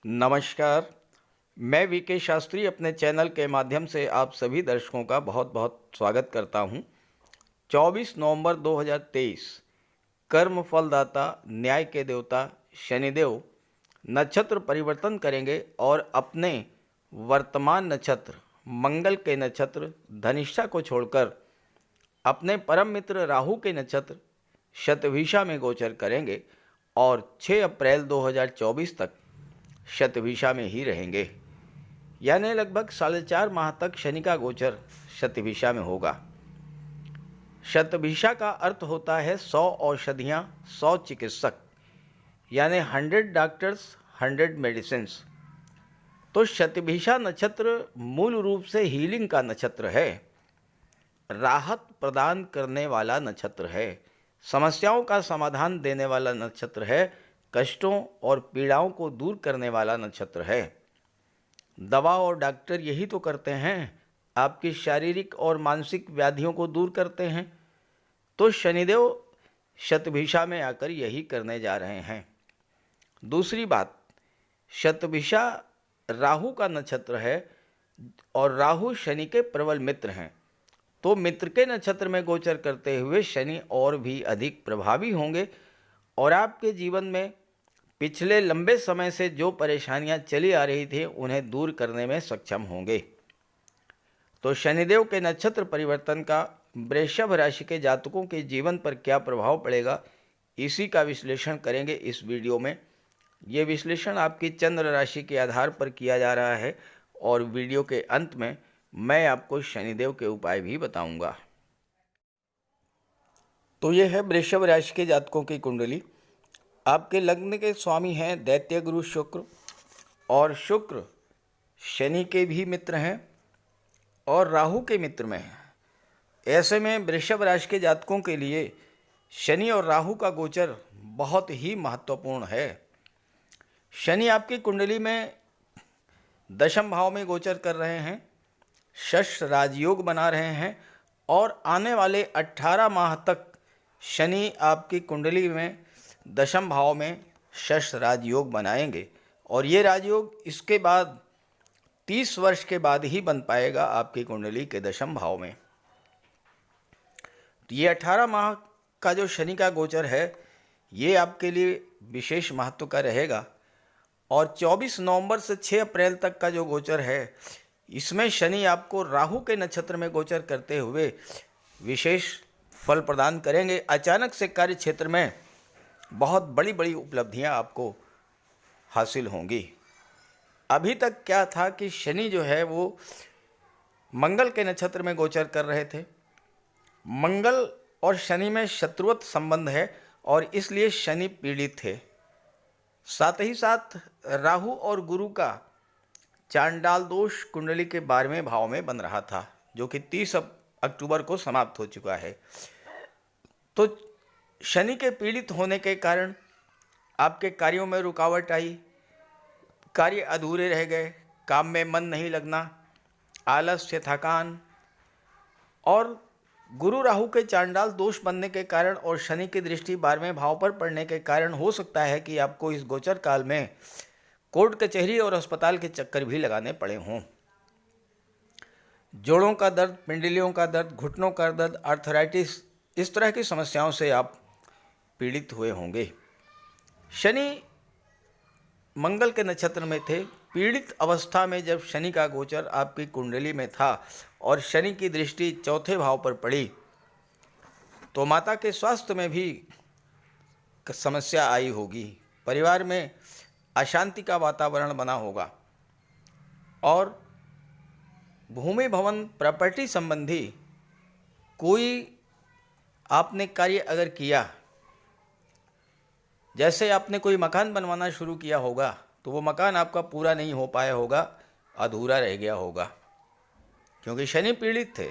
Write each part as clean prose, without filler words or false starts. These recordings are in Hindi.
नमस्कार। मैं वीके शास्त्री अपने चैनल के माध्यम से आप सभी दर्शकों का बहुत बहुत स्वागत करता हूं। 24 नवंबर 2023 कर्म फलदाता न्याय के देवता शनिदेव नक्षत्र परिवर्तन करेंगे और अपने वर्तमान नक्षत्र मंगल के नक्षत्र धनिष्ठा को छोड़कर अपने परम मित्र राहु के नक्षत्र शतभिषा में गोचर करेंगे और 6 अप्रैल 2024 तक शतभिषा में ही रहेंगे। यानी लगभग 4.5 माह तक शनि का गोचर शतभिषा में होगा। शतभिषा का अर्थ होता है 100 औषधियाँ 100 चिकित्सक, यानी 100 डॉक्टर्स 100 मेडिसिन्स। तो शतभिषा नक्षत्र मूल रूप से हीलिंग का नक्षत्र है, राहत प्रदान करने वाला नक्षत्र है, समस्याओं का समाधान देने वाला नक्षत्र है, कष्टों और पीड़ाओं को दूर करने वाला नक्षत्र है। दवा और डॉक्टर यही तो करते हैं, आपकी शारीरिक और मानसिक व्याधियों को दूर करते हैं। तो शनिदेव शतभिषा में आकर यही करने जा रहे हैं। दूसरी बात, शतभिषा राहु का नक्षत्र है और राहु शनि के प्रबल मित्र हैं। तो मित्र के नक्षत्र में गोचर करते हुए शनि और भी अधिक प्रभावी होंगे और आपके जीवन में पिछले लंबे समय से जो परेशानियां चली आ रही थी उन्हें दूर करने में सक्षम होंगे। तो शनिदेव के नक्षत्र परिवर्तन का वृषभ राशि के जातकों के जीवन पर क्या प्रभाव पड़ेगा, इसी का विश्लेषण करेंगे इस वीडियो में। ये विश्लेषण आपकी चंद्र राशि के आधार पर किया जा रहा है और वीडियो के अंत में मैं आपको शनिदेव के उपाय भी बताऊंगा। तो ये है वृषभ राशि के जातकों की कुंडली। आपके लग्न के स्वामी हैं दैत्य गुरु शुक्र, और शुक्र शनि के भी मित्र हैं और राहु के मित्र में हैं। ऐसे में वृषभ राशि के जातकों के लिए शनि और राहु का गोचर बहुत ही महत्वपूर्ण है। शनि आपकी कुंडली में दशम भाव में गोचर कर रहे हैं, षष्ठ राजयोग बना रहे हैं और आने वाले 18 माह तक शनि आपकी कुंडली में दशम भाव में षष्ठ राजयोग बनाएंगे और ये राजयोग इसके बाद 30 वर्ष के बाद ही बन पाएगा आपकी कुंडली के दशम भाव में। तो ये 18 माह का जो शनि का गोचर है ये आपके लिए विशेष महत्व का रहेगा और 24 नवंबर से 6 अप्रैल तक का जो गोचर है इसमें शनि आपको राहु के नक्षत्र में गोचर करते हुए विशेष फल प्रदान करेंगे। अचानक से कार्य क्षेत्र में बहुत बड़ी बड़ी उपलब्धियां आपको हासिल होंगी। अभी तक क्या था कि शनि जो है वो मंगल के नक्षत्र में गोचर कर रहे थे। मंगल और शनि में शत्रुवत संबंध है और इसलिए शनि पीड़ित थे। साथ ही साथ राहु और गुरु का चांडाल दोष कुंडली के 12वें भाव में बन रहा था, जो कि 30 अक्टूबर को समाप्त हो चुका है। तो शनि के पीड़ित होने के कारण आपके कार्यों में रुकावट आई, कार्य अधूरे रह गए, काम में मन नहीं लगना, आलस्य, थकान और गुरु राहु के चांडाल दोष बनने के कारण और शनि की दृष्टि 12वें भाव पर पड़ने के कारण हो सकता है कि आपको इस गोचर काल में कोर्ट कचहरी और अस्पताल के चक्कर भी लगाने पड़े हों। जोड़ों का दर्द, पिंडलियों का दर्द, घुटनों का दर्द, आर्थराइटिस, इस तरह की समस्याओं से आप पीड़ित हुए होंगे। शनि मंगल के नक्षत्र में थे। पीड़ित अवस्था में जब शनि का गोचर आपकी कुंडली में था और शनि की दृष्टि चौथे भाव पर पड़ी तो माता के स्वास्थ्य में भी समस्या आई होगी, परिवार में अशांति का वातावरण बना होगा और भूमि भवन प्रॉपर्टी संबंधी कोई आपने कार्य अगर किया, जैसे आपने कोई मकान बनवाना शुरू किया होगा तो वो मकान आपका पूरा नहीं हो पाया होगा, अधूरा रह गया होगा, क्योंकि शनि पीड़ित थे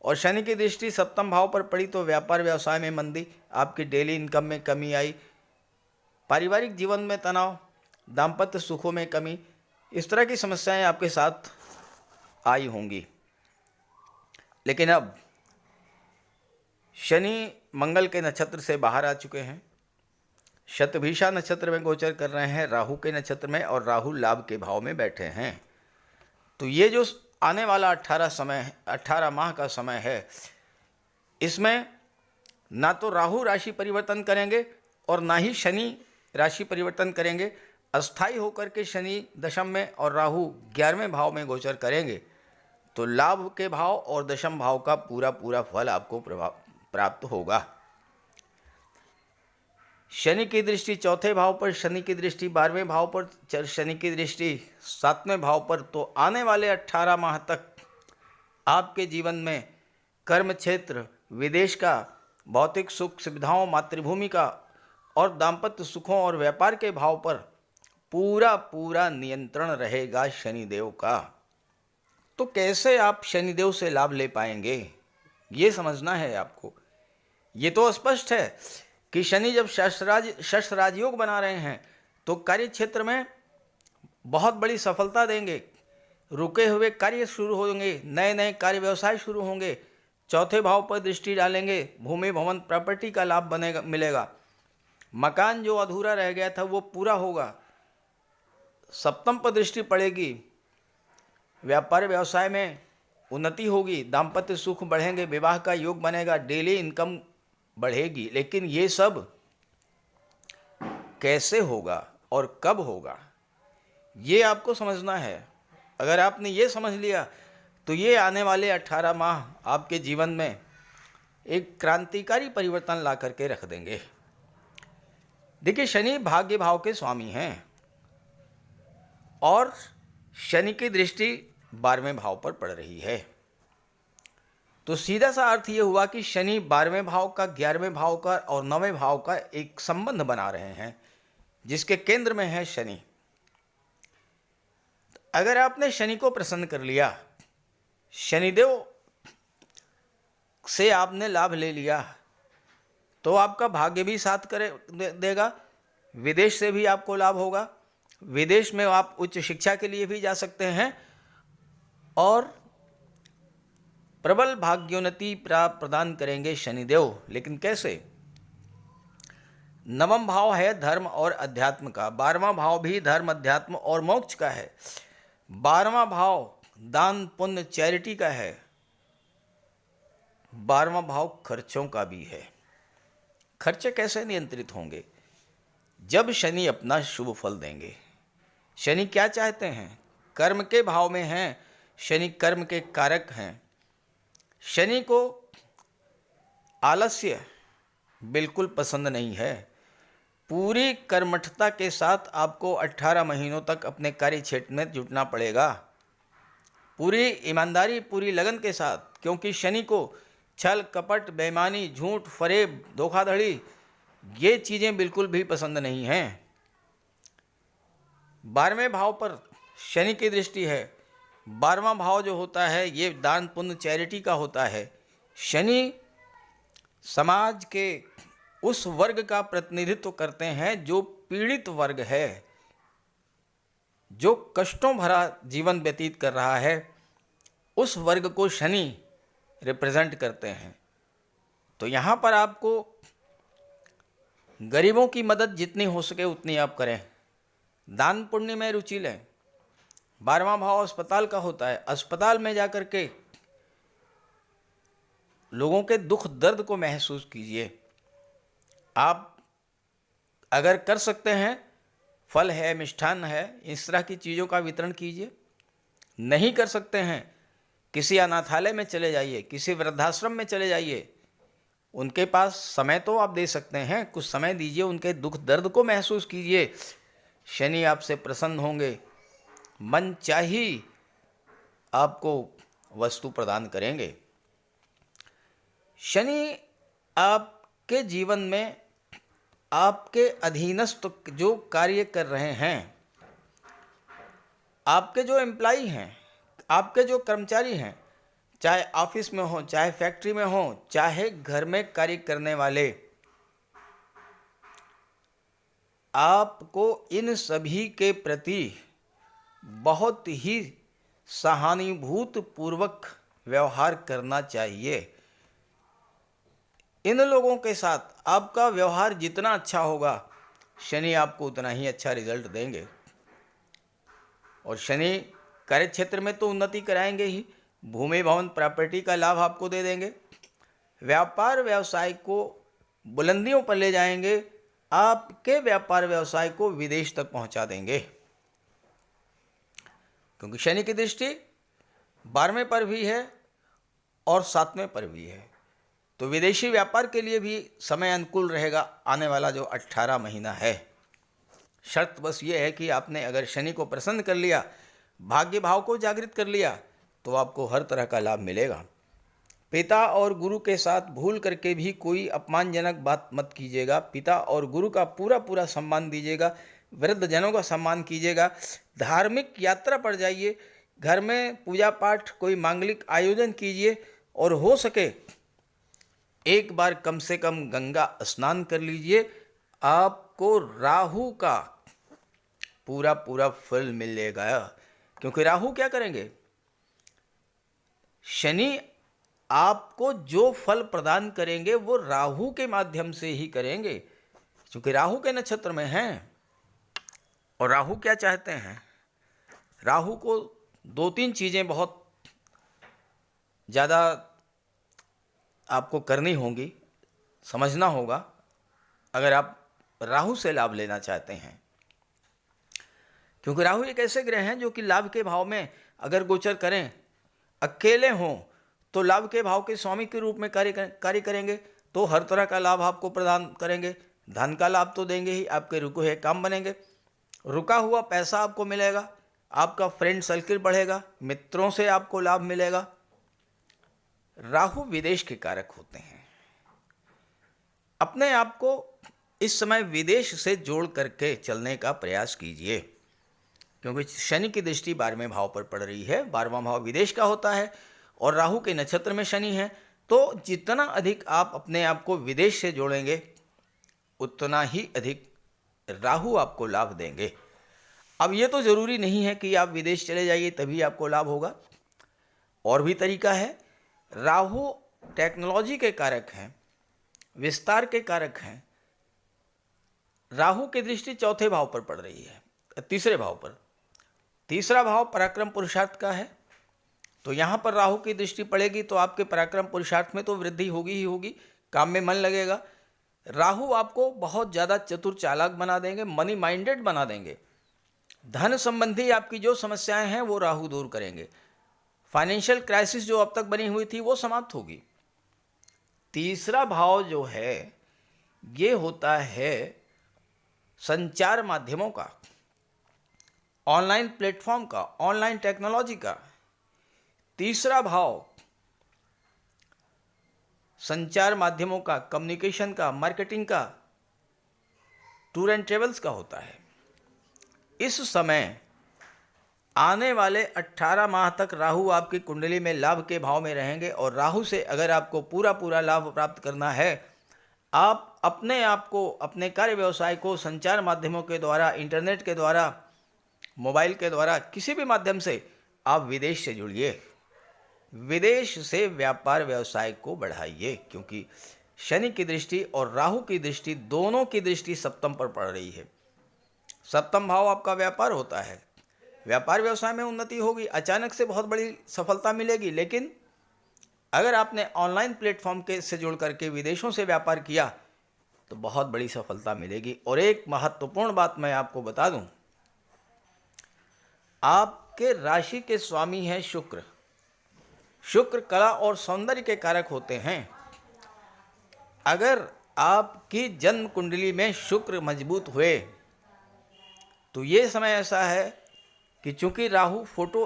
और शनि की दृष्टि सप्तम भाव पर पड़ी तो व्यापार व्यवसाय में मंदी, आपकी डेली इनकम में कमी आई, पारिवारिक जीवन में तनाव, दाम्पत्य सुखों में कमी, इस तरह की समस्याएं आपके साथ आई होंगी। लेकिन अब शनि मंगल के नक्षत्र से बाहर आ चुके हैं शतभिषा नक्षत्र में गोचर कर रहे हैं, राहु के नक्षत्र में, और राहु लाभ के भाव में बैठे हैं। तो ये जो आने वाला 18 माह का समय है, इसमें ना तो राहु राशि परिवर्तन करेंगे और ना ही शनि राशि परिवर्तन करेंगे। अस्थाई होकर के शनि दशम में और राहु 11वें भाव में गोचर करेंगे, तो लाभ के भाव और दशम भाव का पूरा पूरा फल आपको प्राप्त होगा। शनि की दृष्टि चौथे भाव पर, शनि की दृष्टि 12वें भाव पर, शनि की दृष्टि 7वें भाव पर। तो आने वाले 18 माह तक आपके जीवन में कर्म क्षेत्र, विदेश का, भौतिक सुख सुविधाओं, मातृभूमि का और दाम्पत्य सुखों और व्यापार के भाव पर पूरा पूरा नियंत्रण रहेगा शनिदेव का। तो कैसे आप शनिदेव से लाभ ले पाएंगे, ये समझना है आपको। ये तो स्पष्ट है कि शनि जब षष्ठ राजयोग बना रहे हैं तो कार्य क्षेत्र में बहुत बड़ी सफलता देंगे, रुके हुए कार्य शुरू होंगे, नए नए कार्य व्यवसाय शुरू होंगे। चौथे भाव पर दृष्टि डालेंगे, भूमि भवन प्रॉपर्टी का लाभ मिलेगा। मकान जो अधूरा रह गया था वो पूरा होगा। सप्तम पर दृष्टि पड़ेगी, व्यापार व्यवसाय में उन्नति होगी, दाम्पत्य सुख बढ़ेंगे, विवाह का योग बनेगा, डेली इनकम बढ़ेगी। लेकिन ये सब कैसे होगा और कब होगा, ये आपको समझना है। अगर आपने ये समझ लिया तो ये आने वाले 18 माह आपके जीवन में एक क्रांतिकारी परिवर्तन ला करके रख देंगे। देखिए, शनि भाग्य भाव के स्वामी हैं और शनि की दृष्टि 12वें भाव पर पड़ रही है। तो सीधा सा अर्थ ये हुआ कि शनि 12वें भाव का, 11वें भाव का और 9वें भाव का एक संबंध बना रहे हैं, जिसके केंद्र में है शनि। अगर आपने शनि को प्रसन्न कर लिया, शनिदेव से आपने लाभ ले लिया, तो आपका भाग्य भी साथ देगा, विदेश से भी आपको लाभ होगा। विदेश में आप उच्च शिक्षा के लिए भी जा सकते हैं और प्रबल भाग्योन्नति प्रदान करेंगे शनिदेव। लेकिन कैसे? 9वां भाव है धर्म और अध्यात्म का, 12वां भाव भी धर्म, अध्यात्म और मोक्ष का है, 12वां भाव दान पुण्य चैरिटी का है, 12वां भाव खर्चों का भी है। खर्चे कैसे नियंत्रित होंगे? जब शनि अपना शुभ फल देंगे। शनि क्या चाहते हैं? कर्म के भाव में हैं, शनि कर्म के कारक हैं। शनि को आलस्य बिल्कुल पसंद नहीं है। पूरी कर्मठता के साथ आपको 18 महीनों तक अपने कार्य क्षेत्र में जुटना पड़ेगा, पूरी ईमानदारी, पूरी लगन के साथ, क्योंकि शनि को छल कपट, बेईमानी, झूठ, फरेब, धोखाधड़ी, ये चीज़ें बिल्कुल भी पसंद नहीं हैं। 12वें भाव पर शनि की दृष्टि है। 12वां भाव जो होता है ये दान पुण्य चैरिटी का होता है। शनि समाज के उस वर्ग का प्रतिनिधित्व करते हैं जो पीड़ित वर्ग है, जो कष्टों भरा जीवन व्यतीत कर रहा है, उस वर्ग को शनि रिप्रेजेंट करते हैं। तो यहाँ पर आपको गरीबों की मदद जितनी हो सके उतनी आप करें, दान पुण्य में रुचि लें। 12वां भाव अस्पताल का होता है, अस्पताल में जाकर के लोगों के दुख दर्द को महसूस कीजिए। आप अगर कर सकते हैं, फल है, मिष्ठान है, इस तरह की चीज़ों का वितरण कीजिए। नहीं कर सकते हैं, किसी अनाथालय में चले जाइए, किसी वृद्धाश्रम में चले जाइए, उनके पास समय तो आप दे सकते हैं, कुछ समय दीजिए, उनके दुख दर्द को महसूस कीजिए। शनि आपसे प्रसन्न होंगे, मन चाही आपको वस्तु प्रदान करेंगे। शनि आपके जीवन में आपके अधीनस्थ जो कार्य कर रहे हैं, आपके जो एम्प्लॉई हैं, आपके जो कर्मचारी हैं, चाहे ऑफिस में हो, चाहे फैक्ट्री में हो, चाहे घर में कार्य करने वाले, आपको इन सभी के प्रति बहुत ही सहानुभूति पूर्वक व्यवहार करना चाहिए। इन लोगों के साथ आपका व्यवहार जितना अच्छा होगा, शनि आपको उतना ही अच्छा रिजल्ट देंगे। और शनि कार्य क्षेत्र में तो उन्नति कराएंगे ही, भूमि भवन प्रॉपर्टी का लाभ आपको दे देंगे, व्यापार व्यवसाय को बुलंदियों पर ले जाएंगे, आपके व्यापार व्यवसाय को विदेश तक पहुंचा देंगे। क्योंकि शनि की दृष्टि 12वें पर भी है और 7वें पर भी है, तो विदेशी व्यापार के लिए भी समय अनुकूल रहेगा आने वाला जो 18 महीना है। शर्त बस ये है कि आपने अगर शनि को प्रसन्न कर लिया, भाग्य भाव को जागृत कर लिया, तो आपको हर तरह का लाभ मिलेगा। पिता और गुरु के साथ भूल करके भी कोई अपमानजनक बात मत कीजिएगा। पिता और गुरु का पूरा पूरा सम्मान दीजिएगा, वृद्धजनों का सम्मान कीजिएगा, धार्मिक यात्रा पर जाइए, घर में पूजा पाठ कोई मांगलिक आयोजन कीजिए, और हो सके एक बार कम से कम गंगा स्नान कर लीजिए। आपको राहु का पूरा पूरा फल मिलेगा। क्योंकि राहु क्या करेंगे, शनि आपको जो फल प्रदान करेंगे वो राहु के माध्यम से ही करेंगे, क्योंकि राहु के नक्षत्र में हैं। और राहु क्या चाहते हैं, राहु को 2-3 चीज़ें बहुत ज़्यादा आपको करनी होंगी, समझना होगा अगर आप राहु से लाभ लेना चाहते हैं। क्योंकि राहु एक ऐसे ग्रह हैं जो कि लाभ के भाव में अगर गोचर करें, अकेले हों, तो लाभ के भाव के स्वामी के रूप में कार्य करेंगे, तो हर तरह का लाभ आपको प्रदान करेंगे। धन का लाभ तो देंगे ही, आपके रुके हुए काम बनेंगे, रुका हुआ पैसा आपको मिलेगा, आपका फ्रेंड सर्किल बढ़ेगा, मित्रों से आपको लाभ मिलेगा। राहु विदेश के कारक होते हैं। अपने आप को इस समय विदेश से जोड़ करके चलने का प्रयास कीजिए, क्योंकि शनि की दृष्टि 12वें भाव पर पड़ रही है। 12वां भाव विदेश का होता है और राहु के नक्षत्र में शनि है, तो जितना अधिक आप अपने आप को विदेश से जोड़ेंगे, उतना ही अधिक राहु आपको लाभ देंगे। अब ये तो ज़रूरी नहीं है कि आप विदेश चले जाइए तभी आपको लाभ होगा, और भी तरीका है। राहु टेक्नोलॉजी के कारक हैं, विस्तार के कारक हैं। राहु की दृष्टि 4थे भाव पर पड़ रही है, 3रे भाव पर। 3रा भाव पराक्रम पुरुषार्थ का है, तो यहाँ पर राहु की दृष्टि पड़ेगी तो आपके पराक्रम पुरुषार्थ में तो वृद्धि होगी ही होगी, काम में मन लगेगा। राहु आपको बहुत ज़्यादा चतुर चालाक बना देंगे, मनी माइंडेड बना देंगे। धन संबंधी आपकी जो समस्याएं हैं वो राहु दूर करेंगे। फाइनेंशियल क्राइसिस जो अब तक बनी हुई थी वो समाप्त होगी। 3रा भाव जो है ये होता है संचार माध्यमों का, ऑनलाइन प्लेटफॉर्म का, ऑनलाइन टेक्नोलॉजी का। 3रा भाव संचार माध्यमों का, कम्युनिकेशन का, मार्केटिंग का, टूर एंड ट्रेवल्स का होता है। इस समय आने वाले 18 माह तक राहु आपकी कुंडली में लाभ के भाव में रहेंगे, और राहु से अगर आपको पूरा पूरा लाभ प्राप्त करना है, आप अपने आप को, अपने कार्य व्यवसाय को संचार माध्यमों के द्वारा, इंटरनेट के द्वारा, मोबाइल के द्वारा, किसी भी माध्यम से आप विदेश से जुड़िए, विदेश से व्यापार व्यवसाय को बढ़ाइए। क्योंकि शनि की दृष्टि और राहु की दृष्टि, दोनों की दृष्टि सप्तम पर पड़ रही है। सप्तम भाव आपका व्यापार होता है, व्यापार व्यवसाय में उन्नति होगी, अचानक से बहुत बड़ी सफलता मिलेगी। लेकिन अगर आपने ऑनलाइन प्लेटफॉर्म के से जुड़ करके विदेशों से व्यापार किया तो बहुत बड़ी सफलता मिलेगी। और एक महत्वपूर्ण बात मैं आपको बता दूं, आपके राशि के स्वामी हैं शुक्र। शुक्र कला और सौंदर्य के कारक होते हैं। अगर आपकी जन्म कुंडली में शुक्र मजबूत हुए तो ये समय ऐसा है कि चूंकि राहु फोटो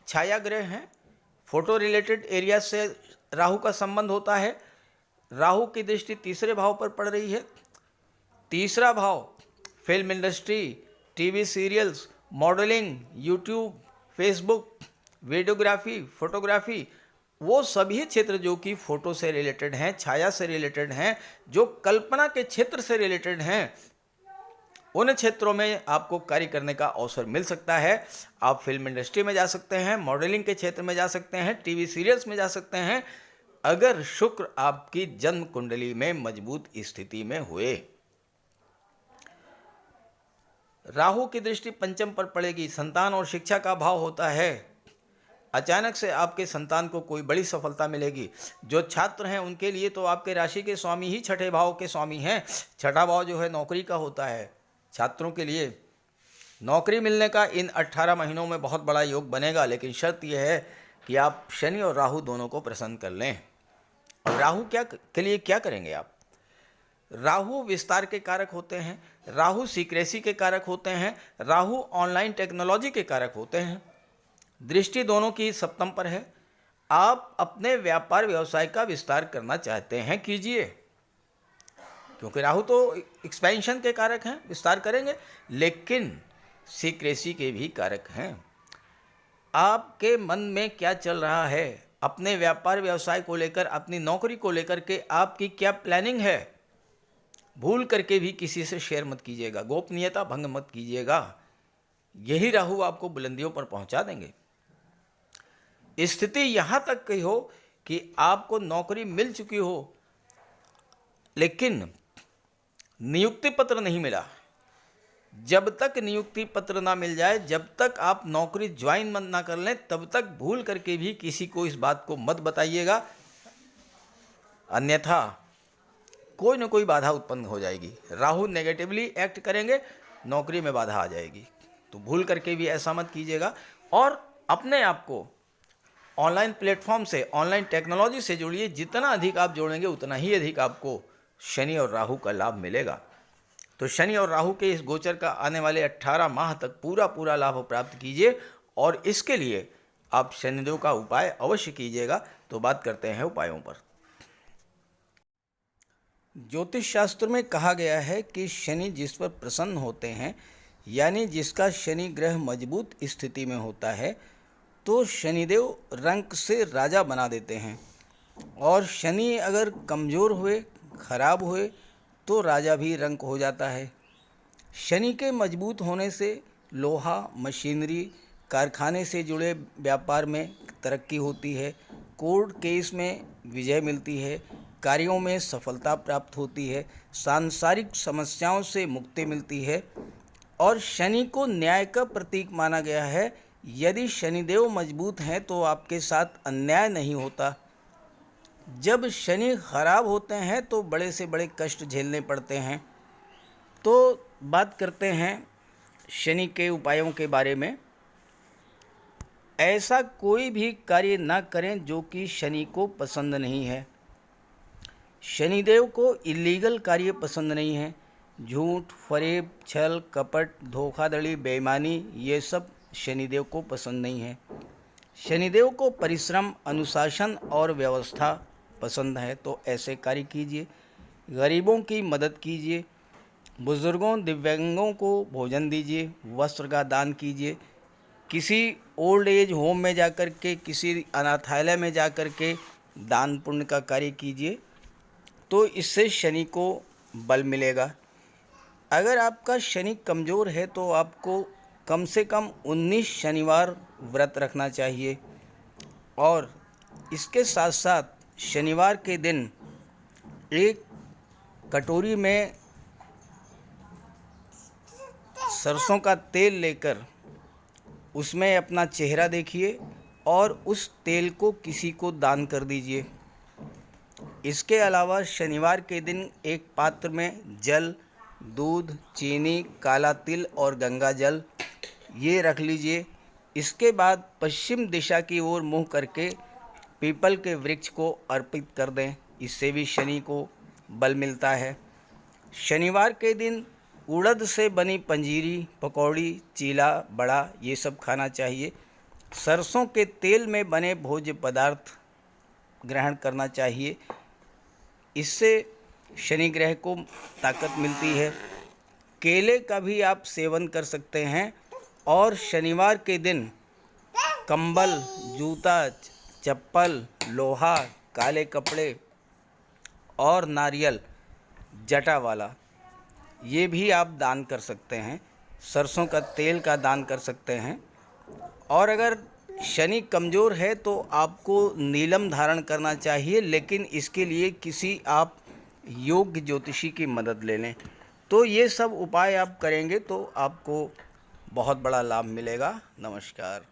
छाया ग्रह हैं, फोटो रिलेटेड एरिया से राहु का संबंध होता है। राहु की दृष्टि 3रे भाव पर पड़ रही है। 3रा भाव film industry, TV serials, modelling, YouTube, Facebook, videography, photography, वो सभी क्षेत्र जो कि फोटो से रिलेटेड हैं, छाया से रिलेटेड हैं, जो कल्पना के क्षेत्र से रिलेटेड हैं, उन क्षेत्रों में आपको कार्य करने का अवसर मिल सकता है। आप फिल्म इंडस्ट्री में जा सकते हैं, मॉडलिंग के क्षेत्र में जा सकते हैं, टीवी सीरियल्स में जा सकते हैं, अगर शुक्र आपकी जन्म कुंडली में मजबूत स्थिति में हुए। राहु की दृष्टि पंचम पर पड़ेगी, संतान और शिक्षा का भाव होता है। अचानक से आपके संतान को कोई बड़ी सफलता मिलेगी। जो छात्र हैं उनके लिए तो आपके राशि के स्वामी ही छठे भाव के स्वामी हैं। छठा भाव जो है नौकरी का होता है। छात्रों के लिए नौकरी मिलने का इन 18 महीनों में बहुत बड़ा योग बनेगा, लेकिन शर्त यह है कि आप शनि और राहु दोनों को प्रसन्न कर लें। और राहु के लिए क्या करेंगे आप? राहु विस्तार के कारक होते हैं, राहु सीक्रेसी के कारक होते हैं, राहु ऑनलाइन टेक्नोलॉजी के कारक होते हैं। दृष्टि दोनों की सप्तम पर है। आप अपने व्यापार व्यवसाय का विस्तार करना चाहते हैं, कीजिए, क्योंकि राहु तो एक्सपेंशन के कारक हैं, विस्तार करेंगे, लेकिन सीक्रेसी के भी कारक हैं। आपके मन में क्या चल रहा है, अपने व्यापार व्यवसाय को लेकर, अपनी नौकरी को लेकर के आपकी क्या प्लानिंग है, भूल करके भी किसी से शेयर मत कीजिएगा, गोपनीयता भंग मत कीजिएगा। यही राहु आपको बुलंदियों पर पहुंचा देंगे। स्थिति यहाँ तक की हो कि आपको नौकरी मिल चुकी हो, लेकिन नियुक्ति पत्र नहीं मिला। जब तक नियुक्ति पत्र ना मिल जाए, जब तक आप नौकरी ज्वाइन मत ना कर लें, तब तक भूल करके भी किसी को इस बात को मत बताइएगा, अन्यथा कोई न कोई बाधा उत्पन्न हो जाएगी। राहु नेगेटिवली एक्ट करेंगे, नौकरी में बाधा आ जाएगी। तो भूल करके भी ऐसा मत कीजिएगा। और अपने आप को ऑनलाइन प्लेटफॉर्म से, ऑनलाइन टेक्नोलॉजी से जोड़िए। जितना अधिक आप जोड़ेंगे उतना ही अधिक आपको शनि और राहु का लाभ मिलेगा। तो शनि और राहु के इस गोचर का आने वाले 18 माह तक पूरा लाभ प्राप्त कीजिए, और इसके लिए आप शनिदेव का उपाय अवश्य कीजिएगा। तो बात करते हैं उपायों पर। ज्योतिष शास्त्र में कहा गया है कि शनि जिस पर प्रसन्न होते हैं, यानी जिसका शनि ग्रह मजबूत स्थिति में होता है, तो शनिदेव रंक से राजा बना देते हैं। और शनि अगर कमज़ोर हुए, खराब हुए, तो राजा भी रंक हो जाता है। शनि के मजबूत होने से लोहा, मशीनरी, कारखाने से जुड़े व्यापार में तरक्की होती है, कोर्ट केस में विजय मिलती है, कार्यों में सफलता प्राप्त होती है, सांसारिक समस्याओं से मुक्ति मिलती है। और शनि को न्याय का प्रतीक माना गया है। यदि शनिदेव मजबूत हैं तो आपके साथ अन्याय नहीं होता। जब शनि खराब होते हैं तो बड़े से बड़े कष्ट झेलने पड़ते हैं। तो बात करते हैं शनि के उपायों के बारे में। ऐसा कोई भी कार्य ना करें जो कि शनि को पसंद नहीं है। शनिदेव को इलीगल कार्य पसंद नहीं है। झूठ, फरेब, छल, कपट, धोखाधड़ी, बेईमानी, ये सब शनिदेव को पसंद नहीं है। शनिदेव को परिश्रम, अनुशासन और व्यवस्था पसंद है। तो ऐसे कार्य कीजिए। गरीबों की मदद कीजिए, बुजुर्गों, दिव्यांगों को भोजन दीजिए, वस्त्र का दान कीजिए, किसी ओल्ड एज होम में जाकर के, किसी अनाथालय में जाकर के दान पुण्य का कार्य कीजिए। तो इससे शनि को बल मिलेगा। अगर आपका शनि कमज़ोर है तो आपको कम से कम 19 शनिवार व्रत रखना चाहिए। और इसके साथ साथ शनिवार के दिन एक कटोरी में सरसों का तेल लेकर उसमें अपना चेहरा देखिए और उस तेल को किसी को दान कर दीजिए। इसके अलावा शनिवार के दिन एक पात्र में जल, दूध, चीनी, काला तिल और गंगा जल ये रख लीजिए। इसके बाद पश्चिम दिशा की ओर मुँह करके पीपल के वृक्ष को अर्पित कर दें। इससे भी शनि को बल मिलता है। शनिवार के दिन उड़द से बनी पंजीरी, पकौड़ी, चीला, बड़ा ये सब खाना चाहिए। सरसों के तेल में बने भोज्य पदार्थ ग्रहण करना चाहिए। इससे शनि ग्रह को ताकत मिलती है। केले का भी आप सेवन कर सकते हैं। और शनिवार के दिन कंबल, जूता, चप्पल, लोहा, काले कपड़े और नारियल जटा वाला ये भी आप दान कर सकते हैं। सरसों का तेल का दान कर सकते हैं। और अगर शनि कमज़ोर है तो आपको नीलम धारण करना चाहिए, लेकिन इसके लिए किसी आप योग्य ज्योतिषी की मदद ले लें। तो ये सब उपाय आप करेंगे तो आपको बहुत बड़ा लाभ मिलेगा। नमस्कार।